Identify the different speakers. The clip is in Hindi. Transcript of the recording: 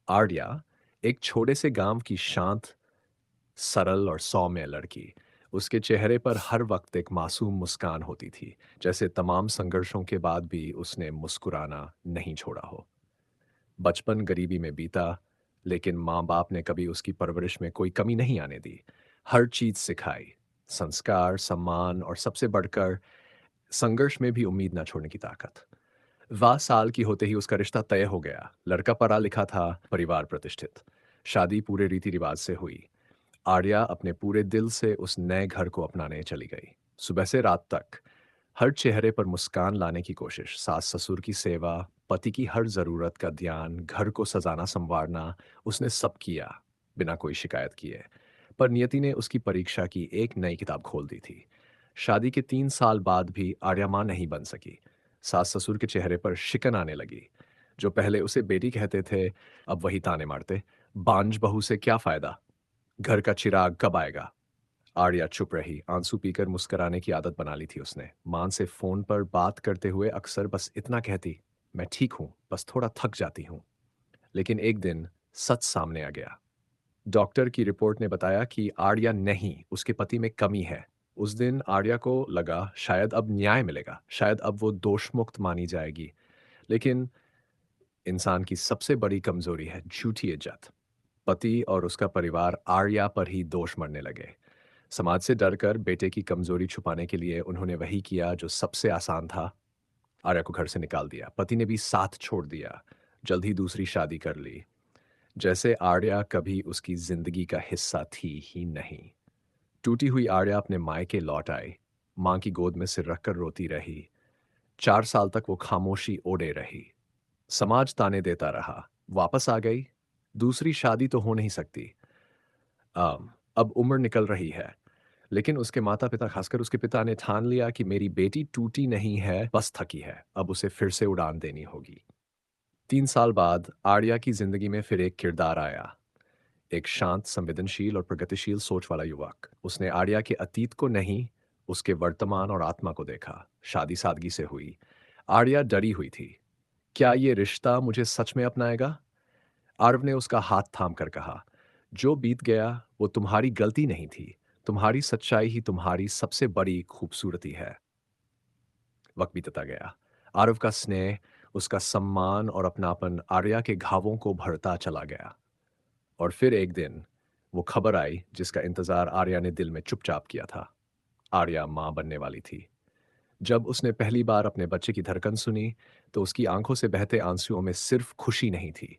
Speaker 1: आर्या एक छोटे से गांव की शांत, सरल और सौम्य लड़की। उसके चेहरे पर हर वक्त एक मासूम मुस्कान होती थी, जैसे तमाम संघर्षों के बाद भी उसने मुस्कुराना नहीं छोड़ा हो। बचपन गरीबी में बीता, लेकिन माँ बाप ने कभी उसकी परवरिश में कोई कमी नहीं आने दी। हर चीज सिखाई, संस्कार, सम्मान और सबसे बढ़कर संघर्ष में भी उम्मीद ना छोड़ने की ताकत। वह साल की होते ही उसका रिश्ता तय हो गया। लड़का पढ़ा लिखा था, परिवार प्रतिष्ठित। शादी पूरे रीति रिवाज से हुई। आर्या अपने पूरे दिल से उस नए घर को अपनाने चली गई। सुबह से रात तक हर चेहरे पर मुस्कान लाने की कोशिश, सास ससुर की सेवा, पति की हर जरूरत का ध्यान, घर को सजाना संवारना, उसने सब किया बिना कोई शिकायत किए। पर नियति ने उसकी परीक्षा की एक नई किताब खोल दी थी। शादी के 3 साल बाद भी आर्या मां नहीं बन सकी। सास ससुर के चेहरे पर शिकन आने लगी। जो पहले उसे बेटी कहते थे, अब वही ताने मारते। बांझ बहू से क्या फायदा, घर का चिराग कब आएगा। आर्या चुप रही। आंसू पीकर मुस्कुराने की आदत बना ली थी उसने। मां से फोन पर बात करते हुए अक्सर बस इतना कहती, मैं ठीक हूं, बस थोड़ा थक जाती हूं। लेकिन एक दिन सच सामने आ गया। डॉक्टर की रिपोर्ट ने बताया कि आर्या नहीं, उसके पति में कमी है। उस दिन आर्या को लगा शायद अब न्याय मिलेगा, शायद अब वो दोषमुक्त मानी जाएगी। लेकिन इंसान की सबसे बड़ी कमजोरी है झूठी इज्जत। पति और उसका परिवार आर्या पर ही दोष मढ़ने लगे। समाज से डरकर बेटे की कमजोरी छुपाने के लिए उन्होंने वही किया जो सबसे आसान था। आर्या को घर से निकाल दिया। पति ने भी साथ छोड़ दिया। जल्द ही दूसरी शादी कर ली, जैसे आर्या कभी उसकी जिंदगी का हिस्सा थी ही नहीं। टूटी हुई आर्या अपने मायके लौट आई। मां की गोद में सिर रखकर रोती रही। 4 साल तक वो खामोशी ओढ़े रही। समाज ताने देता रहा। वापस आ गई। दूसरी शादी तो हो नहीं सकती। अब उम्र निकल रही है। लेकिन उसके माता-पिता, खासकर उसके पिता ने ठान लिया कि मेरी बेटी टूटी नहीं है, बस थकी है। अब उसे फिर से उड़ान देनी होगी। 3 साल बाद आर्या की जिंदगी में फिर एक किरदार आया। एक शांत, संवेदनशील और प्रगतिशील सोच वाला युवक। उसने आर्या के अतीत को नहीं, उसके वर्तमान और आत्मा को देखा। शादी सादगी से हुई। आर्या डरी हुई थी। क्या ये रिश्ता मुझे सच में अपनाएगा? आरव ने उसका हाथ थाम कर कहा, जो बीत गया वो तुम्हारी गलती नहीं थी। तुम्हारी सच्चाई ही तुम्हारी सबसे बड़ी खूबसूरती है। वक्त बीतता गया। आरव का स्नेह, उसका सम्मान और अपनापन आर्या के घावों को भरता चला गया। और फिर एक दिन वो खबर आई जिसका इंतजार आर्या ने दिल में चुपचाप किया था। आर्या मां बनने वाली थी। जब उसने पहली बार अपने बच्चे की धड़कन सुनी, तो उसकी आंखों से बहते आंसुओं में सिर्फ खुशी नहीं थी,